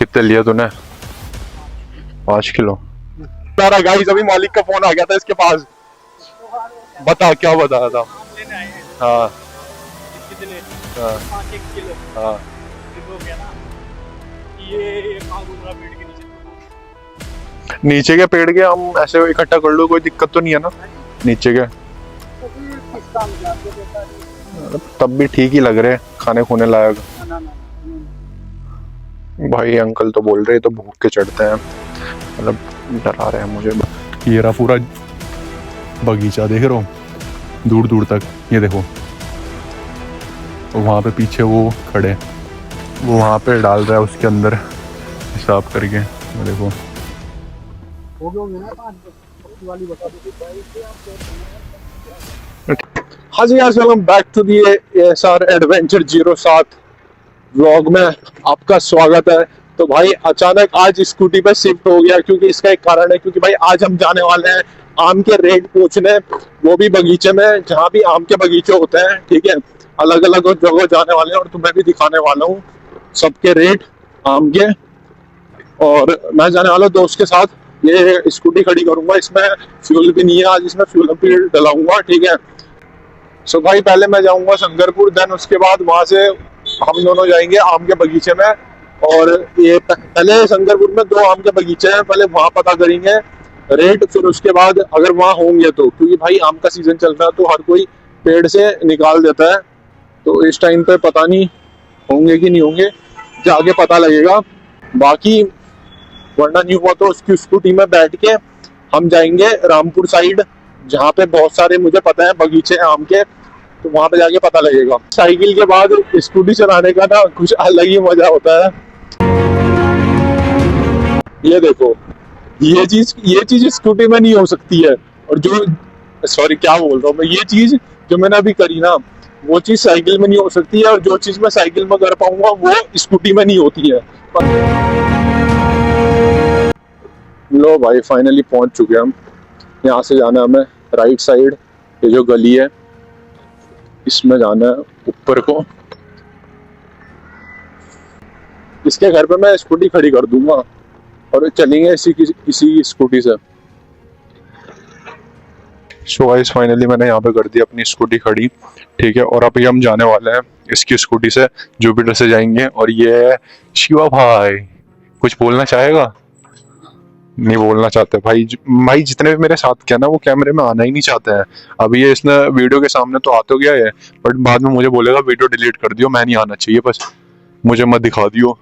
कितने लिए तूने? 5 किलो। गाइस अभी मालिक का फोन आ गया था इसके पास। बता क्या बता रहा था? हाँ कितने? हाँ 5 किलो। हाँ। फिर हो गया ना ये कहाँ घूम रहा पेड़ के नीचे? नीचे के पेड़ के हम ऐसे इकट्ठा कर लो, कोई दिक्कत तो नहीं है ना? नीचे के तो फिर किस काम के आपको देता है? तब भी ठीक ही लग रहे, खाने खूने लायक। ना ना भाई अंकल तो बोल रहे तो भूख के चढ़ते हैं, मतलब डरा रहे हैं मुझे। ये रहा पूरा बगीचा, देख रहे हो दूर दूर तक। ये देखो वहाँ पे पीछे वो खड़े, वो वहाँ पे डाल रहा है उसके अंदर हिसाब करके। ये देखो हो गए होंगे ना 5 वाली बता दो भाई से आप हाँ जी यार, welcome back to the ASR adventure 07 vlog में आपका स्वागत है। तो भाई अचानक आज स्कूटी पे शिफ्ट हो गया, क्योंकि इसका एक कारण है, क्योंकि भाई आज हम जाने वाले हैं आम के रेट पूछने, वो भी बगीचे में जहाँ भी आम के बगीचे होते हैं। ठीक है, अलग अलग जगह जाने वाले हैं और तुम्हें भी दिखाने वाला हूँ सबके रेट आम के। और मैं जाने वाला हूँ दोस्त के साथ, ये स्कूटी खड़ी करूंगा, इसमें फ्यूल भी नहीं है आज, इसमें फ्यूल भी डलाऊंगा। ठीक है, सो भाई पहले मैं जाऊंगा शंकरपुर, देन उसके बाद वहां से हम दोनों जाएंगे आम के बगीचे में। और ये पहले शंकरपुर में 2 आम के बगीचे हैं, पहले वहां पता करेंगे रेट, फिर उसके बाद अगर वहां होंगे तो, क्योंकि भाई आम का सीजन चल रहा है तो हर कोई पेड़ से निकाल देता है, तो इस टाइम पे पता नहीं होंगे कि नहीं होंगे, जाके पता लगेगा। बाकी वरना नहीं हुआ तो उसकी स्कूटी में बैठ के हम जाएंगे रामपुर साइड, जहाँ पे बहुत सारे मुझे पता है बगीचे हैं आम के, तो वहां पे जाके पता लगेगा। साइकिल के बाद स्कूटी चलाने का ना कुछ अलग ही मजा होता है। ये देखो, ये चीज स्कूटी में नहीं हो सकती है, और जो सॉरी क्या बोल रहा हूँ मैं, ये चीज जो मैंने अभी करी ना, वो चीज साइकिल में नहीं हो सकती है, और जो चीज मैं साइकिल में कर पाऊंगा वो स्कूटी में नहीं होती है। लो भाई फाइनली पहुंच चुके हम। यहाँ से जाना है हमें राइट साइड, ये जो गली है इसमें जाना है ऊपर को। इसके घर पे मैं स्कूटी खड़ी कर दूंगा और चलेंगे इसी स्कूटी से। सो गाइस फाइनली मैंने यहाँ पे कर दी अपनी स्कूटी खड़ी। ठीक है, और अभी हम जाने वाले हैं इसकी स्कूटी से, जुपिटर से जाएंगे। और ये है शिवा भाई, कुछ बोलना चाहेगा? नहीं बोलना चाहते भाई। भाई जितने भी मेरे साथ क्या ना, वो कैमरे में आना ही नहीं चाहते हैं। अभी ये इसने वीडियो के सामने तो आ तो गया है, बट बाद में मुझे बोलेगा वीडियो डिलीट कर दियो, मैं नहीं आना चाहिए, बस मुझे मत दिखा दियो।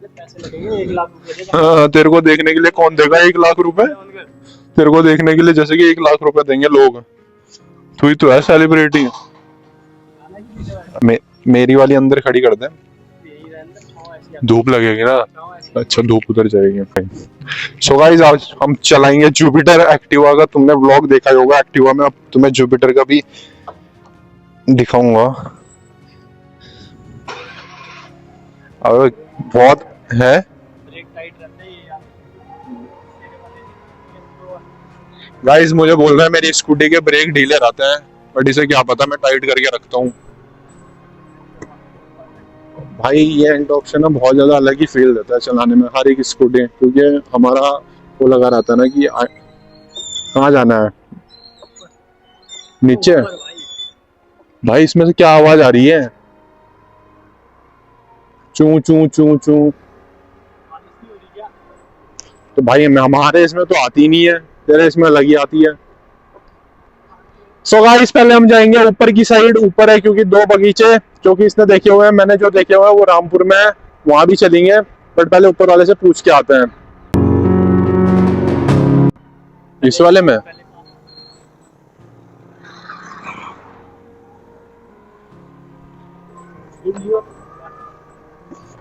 पैसे लगेंगे 1 लाख रुपए देगा। हाँ, तेरे को देखने के लिए कौन देगा 1 लाख रुपए? तेरे को देखने के लिए जैसे कि 1 लाख रुपए देंगे लोग। तू ही तो है सेलिब्रिटी। मेरी वाली अंदर खड़ी कर दे, धूप लगेगी ना। अच्छा धूप उधर जाएगी। सो गाइस आज हम चलाएंगे जुपिटर एक्टिवा का। तुमने व्लॉग देखा ही होगा एक्टिवा में, अब तुम्हें जुपिटर का भी दिखाऊंगा। अब बहुत है ब्रेक टाइट रहते हैं ये गाइस, मुझे बोल रहे हैं मेरी स्कूटी के ब्रेक ढीले रहते हैं, बट इसे क्या पता, मैं टाइट करके रखता हूँ। भाई ये एंड ऑप्शन ना बहुत ज्यादा अलग ही फील देता है चलाने में हर एक स्कूटी, क्योंकि हमारा वो लगा रहता है ना कि कहाँ जाना है, नीचे। भाई इसमें से क्या आवाज आ रही है? चू चू चू चू। तो भाई हमारे इसमें तो आती नहीं है, तेरे इसमें लगी आती है। सो गाइस पहले हम जाएंगे ऊपर की साइड, ऊपर है क्योंकि 2 बगीचे जो कि इसने देखे हुए हैं, मैंने जो देखे हुए हैं वो रामपुर में है, वहां भी चलेंगे, बट पहले ऊपर वाले से पूछ के आते हैं। इस वाले में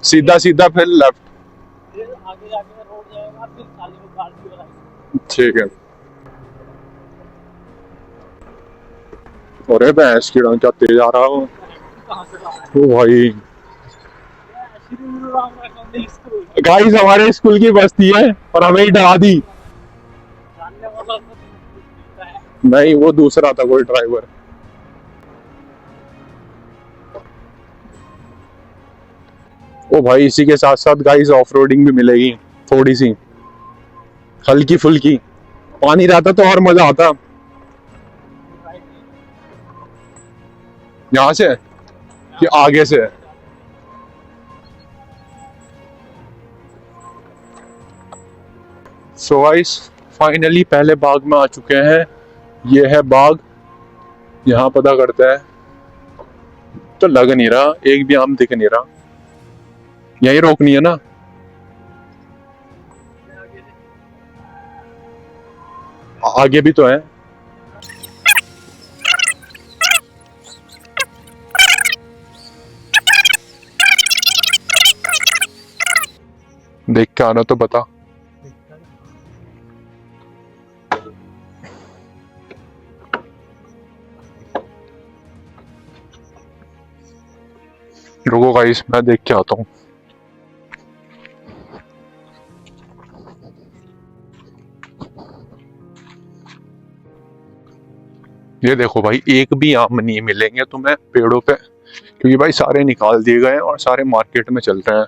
सीधा सीधा फिर लेफ्ट। आगे जाके रोड जाएगा फिर साले को गाड़ी हो रहा है। ठीक है। अरे भैंस की डांग क्या तेज आ रहा हो। कहाँ से रहा है? ओ भाई श्री राम रखा स्कूल गाइस हमारे स्कूल की बस्ती है और हमें ही डरा दी। जानने वाला तो दिखता है। नहीं वो दूसरा था कोई ड्राइवर। ओ भाई इसी के साथ साथ गाइस ऑफ रोडिंग भी मिलेगी थोड़ी सी हल्की फुल्की। पानी रहता तो और मजा आता। यहाँ से कि आगे से? सो गाइस फाइनली पहले बाग में आ चुके हैं। ये है बाग, यहाँ पता करते हैं। तो लग नहीं रहा, एक भी आम दिख नहीं रहा। यही रोकनी है ना? आगे भी तो है। देख के आना तो बता। रुको गाइस मैं देख के आता हूँ। ये देखो भाई एक भी आम नहीं मिलेंगे तुम्हें पेड़ों पे, क्योंकि भाई सारे निकाल दिए गए हैं और सारे मार्केट में चल रहे हैं।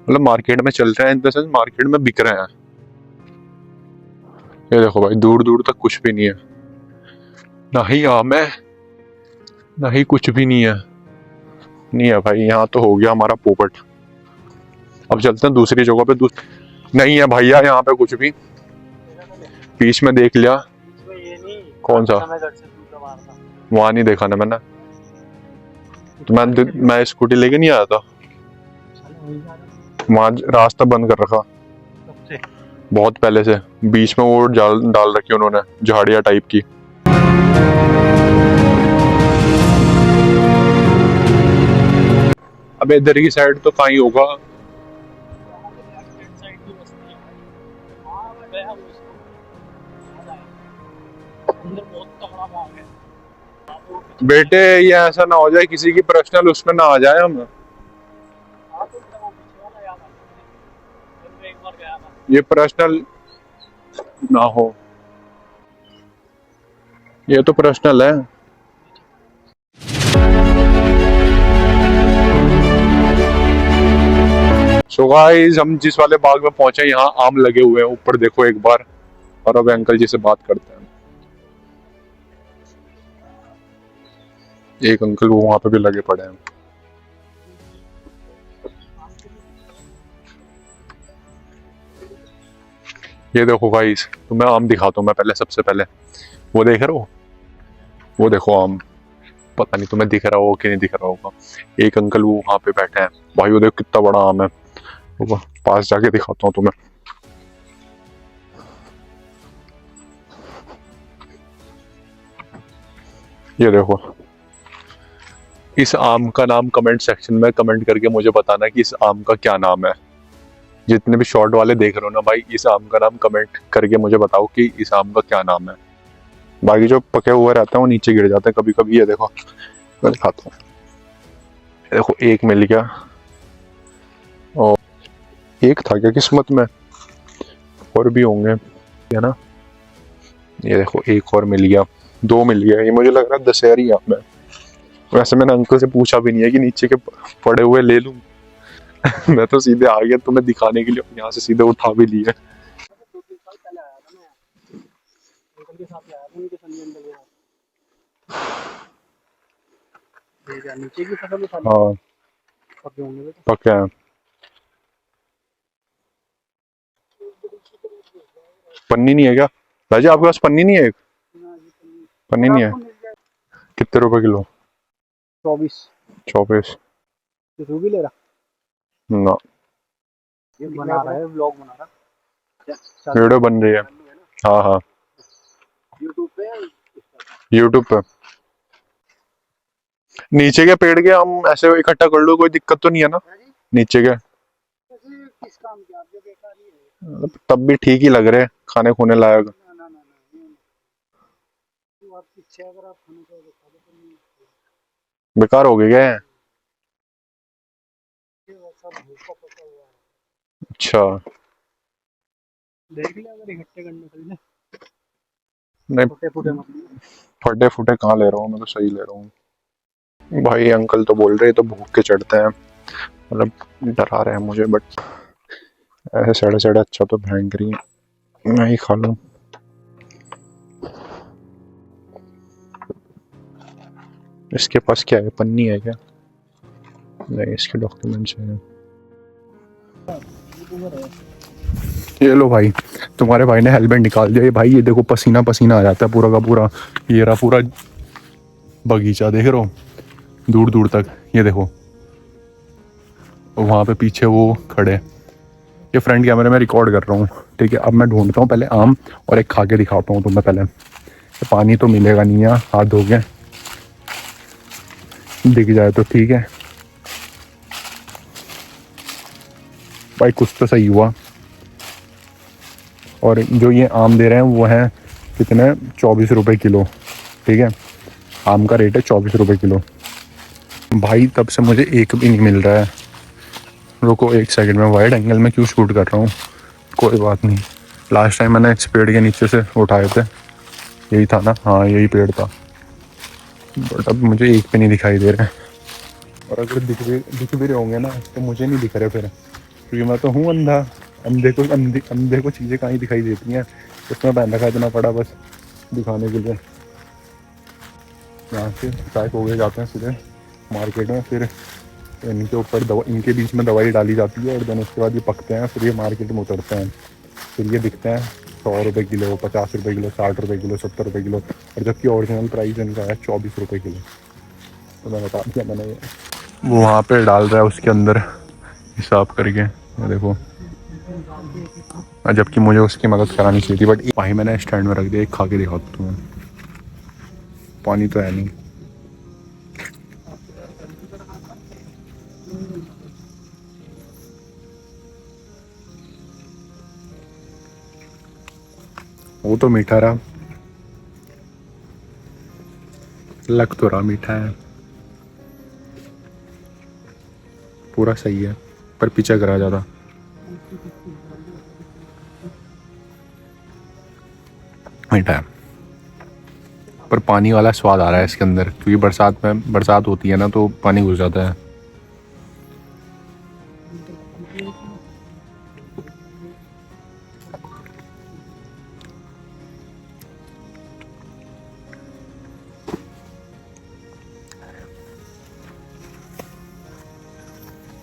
मतलब मार्केट में चल रहे हैं इन द सेंस मार्केट में बिक रहे हैं। ये देखो भाई दूर दूर तक कुछ भी नहीं है, ना ही आम है ना ही कुछ भी नहीं है। नहीं है भाई, यहाँ तो हो गया हमारा पोपट। अब चलते हैं दूसरी जगह पे। नहीं है भैया यहाँ पे कुछ भी। बीच में देख लिया। कौन सा? वहां नहीं देखा ना मैंने। तो मैं स्कूटी लेके नहीं आया था। वहां रास्ता बंद कर रखा बहुत पहले से। बीच में वो जाल डाल रखी उन्होंने, झाड़ियां टाइप की। अब इधर की साइड तो कहीं होगा। बेटे ये ऐसा ना हो जाए किसी की पर्सनल उसमें ना आ जाए हम। ये पर्सनल ना हो, ये तो पर्सनल है। सो गाइस हम जिस वाले बाग में पहुंचे यहाँ आम लगे हुए हैं ऊपर देखो एक बार। और अब अंकल जी से बात करते हैं। एक अंकल वो वहां पे भी लगे पड़े हैं। ये देखो गाइस तुम्हें आम दिखाता हूँ मैं पहले। सबसे पहले वो देख रहे हो, वो देखो आम। पता नहीं तुम्हें दिख रहा हो कि नहीं दिख रहा होगा। एक अंकल वो वहां पे बैठे हैं भाई, वो देखो कितना बड़ा आम है। वो पास जाके दिखाता हूँ तुम्हें। ये देखो इस आम का नाम कमेंट सेक्शन में कमेंट करके मुझे बताना कि इस आम का क्या नाम है। जितने भी शॉर्ट वाले देख रहे हो ना भाई, इस आम का नाम कमेंट करके मुझे बताओ कि इस आम का क्या नाम है। बाकी जो पके हुए रहते हैं वो नीचे गिर जाते हैं कभी कभी। ये देखो मैं दिखाता हूँ। देखो एक मिल गया, और एक था क्या किस्मत में, और भी होंगे है ना। ये देखो एक और मिल गया, दो मिल गया। ये मुझे लग रहा है दशहरी आम है। वैसे मैंने अंकल से पूछा भी नहीं है कि नीचे के पड़े हुए ले लूं। मैं तो सीधे आ गया तुम्हें दिखाने के लिए, यहाँ से सीधे उठा भी लिए। 2-3 साल पहले आया था मैं, अंकल के साथ आया था उनके संजय अंकल के साथ। ठीक है, नीचे की फसल उठा ली। हाँ पके होंगे बेटा। पक्का है। पन्नी नहीं है क्या राजा आपके पास? पन्नी नहीं है? एक पन्नी नहीं है। कितने रुपए किलो? 24। 24। तू भी ले रहा? ना ये बना रहा है, व्लॉग बना रहा। वीडियो बन रही है। हाँ हाँ यूट्यूब पे। यूट्यूब पे। नीचे के पेड़ के हम ऐसे इकट्ठा कर लो, कोई दिक्कत तो नहीं है ना? नीचे के किस काम की? आप जो बेकार ही है। तब भी ठीक ही लग रहे खाने खूने लायक। ना ना ना ना, तो आपकी इच्छा अगर आप खाने को खा लो तो नहीं। बेकार हो गए क्या? ये सब भूखा पका हुआ है। अच्छा देख ले अगर इकट्ठे करने के लिए। नहीं छोटे फूटे मतलब फटे फुटे कहाँ ले रहा हूँ मैं, तो सही ले रहा हूँ भाई। अंकल तो बोल रहे तो भूख के चढ़ते हैं। मतलब डरा रहे हैं मुझे, बट ऐसे सड़े सड़े अच्छा तो भयंकर ही मैं ही खा लूँ। इसके पास क्या है, पन्नी है क्या? नहीं, इसके डॉक्यूमेंट्स हैं। ये लो भाई, तुम्हारे भाई ने हेलमेट निकाल दिया। ये भाई ये देखो पसीना पसीना आ जाता है पूरा का पूरा। ये रहा पूरा बगीचा, देख रहे हो दूर दूर तक। ये देखो वहाँ पे पीछे वो खड़े, ये फ्रंट कैमरे में रिकॉर्ड कर रहा हूँ। ठीक है, अब मैं ढूंढता हूँ पहले आम और एक खा के दिखाता हूँ तुम्हें। पहले तो पानी तो मिलेगा नहीं यहाँ, हाथ धो के दिख जाए तो ठीक है। भाई कुछ तो सही हुआ। और जो ये आम दे रहे हैं वो है कितने, 24 रुपये किलो। ठीक है, आम का रेट है 24 रुपये किलो। भाई तब से मुझे एक भी नहीं मिल रहा है। रुको एक सेकंड में, वाइड एंगल में क्यों शूट कर रहा हूँ, कोई बात नहीं। लास्ट टाइम मैंने इस पेड़ के नीचे से उठाए थे, यही था ना, हाँ यही पेड़ था। बट अब मुझे एक भी नहीं दिखाई दे रहा है। और अगर दिख भी रहे होंगे ना तो मुझे नहीं दिख रहे फिर, क्योंकि मैं तो हूँ अंधा। अंधे को चीज़ें कहाँ ही दिखाई देती हैं। उसमें पहन रखा इतना पड़ा बस दिखाने के लिए। यहाँ से पैक हो गए जाते हैं सीधे मार्केट में, फिर इनके ऊपर दवा, इनके बीच में दवाई डाली जाती है और देन उसके बाद ये पकते हैं, फिर ये मार्केट में उतरते हैं। फिर ये बिकते हैं 100 रुपये किलो, 50 रुपये किलो, 60 रुपये किलो, 70 रुपये किलो। और जबकि ओरिजिनल प्राइस इनका है 24 रुपये किलो। तो मैं बता दिया मैंने। ये वो वहाँ पे डाल रहा है उसके अंदर हिसाब करके, ये देखो। जबकि मुझे उसकी मदद करानी चाहिए थी, बट भाई मैंने स्टैंड में रख दिया। एक खा के दिखाता हूँ, पानी तो है नहीं। वो तो मीठा रहा, लग तो रहा मीठा है, पूरा सही है, पर पीछे करा ज़्यादा। मीठा है पर पानी वाला स्वाद आ रहा है इसके अंदर, क्योंकि बरसात होती है ना तो पानी घुस जाता है।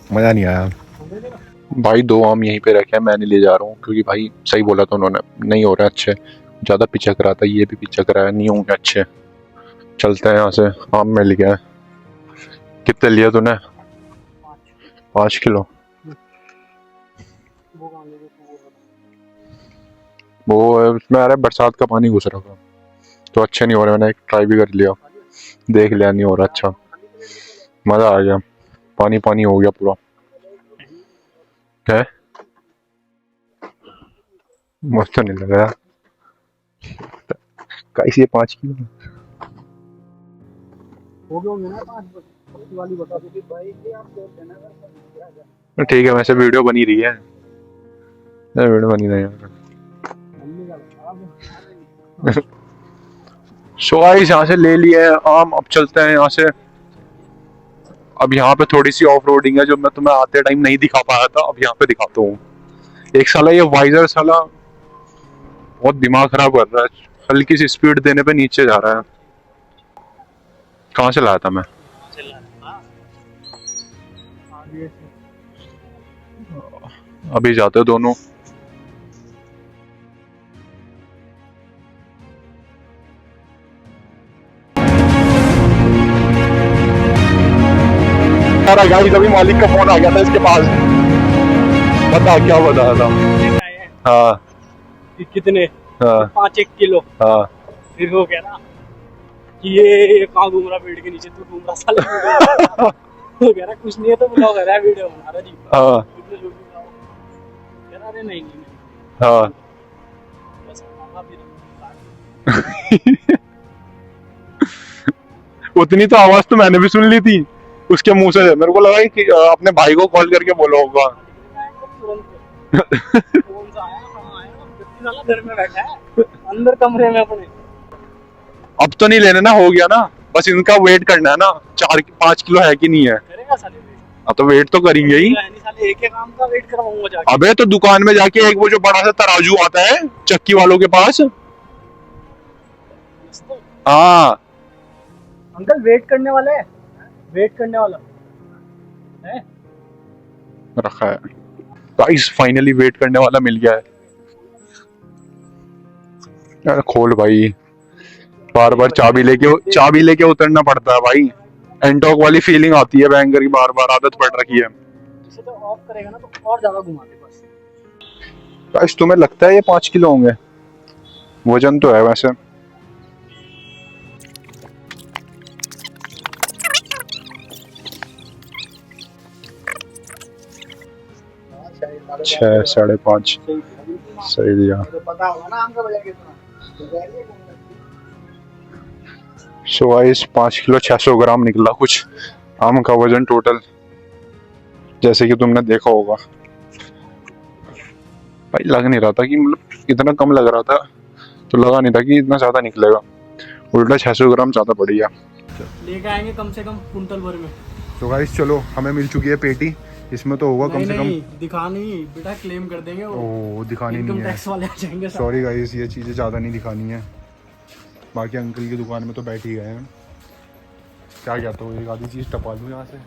मज़ा नहीं आया भाई। 2 आम यहीं पे रखे हैं, मैं नहीं ले जा रहा हूँ, क्योंकि भाई सही बोला था उन्होंने, नहीं हो रहा अच्छे, ज़्यादा पिचक रहा था। ये भी पिचक रहा है, नहीं होंगे अच्छे। चलते हैं यहाँ से, आम मिल गया। कितने लिया तूने? 5 किलो। वो उसमें आ रहा है, बरसात का पानी घुस रहा था तो अच्छे नहीं हो रहे। मैंने एक ट्राई भी कर लिया, देख लिया, नहीं हो रहा अच्छा। मज़ा आ गया, पानी पानी हो गया पूरा। है मस्त नहीं लग रहा। कैसे ये 5 किलो हो गए होंगे ना 5 वाली बता दो कि भाई ये आप बोल देना। ठीक है, वैसे वीडियो बनी रही है, वीडियो बनी रही है। सो गाइस यहाँ से ले लिए हैं आम, अब चलते हैं यहाँ से। अब यहाँ पे थोड़ी सी ऑफ रोडिंग है जो मैं तुम्हें आते टाइम नहीं दिखा पाया था, अब यहाँ पे दिखाता हूँ। एक साला ये वाइजर साला बहुत दिमाग खराब कर रहा है, हल्की सी स्पीड देने पे नीचे जा रहा है। कहाँ से लाया था मैं? अभी जाते हैं दोनों। गाइस अभी मालिक का फोन आ गया था इसके पास। बता क्या बता रहा था? हाँ कितने? हाँ 5 किलो। हाँ। फिर वो कह रहा कि ये कहाँ घूम रहा पेड़ के नीचे, तू घूम रहा साले। वो कह रहा कुछ नहीं है तो ब्लॉग कर रहा है, वीडियो बना रहा जी। हाँ कह रहा अरे नहीं नहीं हाँ। बस उतनी तो आवाज तो मैंने भी सुन ली थी उसके मुंह से। मेरे को लगा कि अपने भाई को कॉल करके बोला होगा। फोन से आया, कहाँ आया, जबकि साला घर में बैठा है अंदर कमरे में अपने। अब तो नहीं लेना ना, हो गया ना, बस इनका वेट करना है ना 4-5 किलो है कि नहीं है। करेगा साले अब तो वेट तो करेंगे ही। नहीं साले एक ही काम का वेट करवाऊंगा जाके। अबे तो दुकान में जाके एक वो जो बड़ा सा तराजू आता है चक्की वालों के पास, हाँ अंकल वेट करने वाला है, वेट करने वाला है। रखा है गाइस, फाइनली वेट करने वाला मिल गया है। यार खोल भाई, बार बार चाबी लेके उतरना पड़ता है भाई। एंटॉक वाली फीलिंग आती है बैंकर की, बार बार आदत पड़ रखी है। इसे तो ऑफ करेगा ना तो और ज्यादा घुमाते बस। गाइस तुम्हें लगता है ये 5 किलो होंगे? वजन तो है वैसे। छः 5.5 सही दिया। पता होगा ना आम का बाजार कितना। सो गाइस 5 किलो 600 ग्राम निकला कुछ आम का वजन टोटल, जैसे कि तुमने देखा होगा। भाई लग नहीं रहा था कि मतलब इतना कम लग रहा था, तो लगा नहीं था कि इतना ज्यादा निकलेगा, उल्टा 600 ग्राम ज्यादा बढ़ गया। लेके आएंगे कम से कम कुंटल भर में। तो गाइस चलो, हमें मिल चुकी है पेटी, इसमें तो होगा कम से कम। दिखा नहीं बेटा, क्लेम कर देंगे वो। ओ दिखानी नहीं है, टैक्स वाले आ जाएंगे। सॉरी गाइस, ये चीज़ें ज़्यादा नहीं दिखानी है। बाकी अंकल की दुकान में तो बैठ ही गए हैं, क्या कहते हो एक आधी चीज़ टपा लूँ यहाँ से।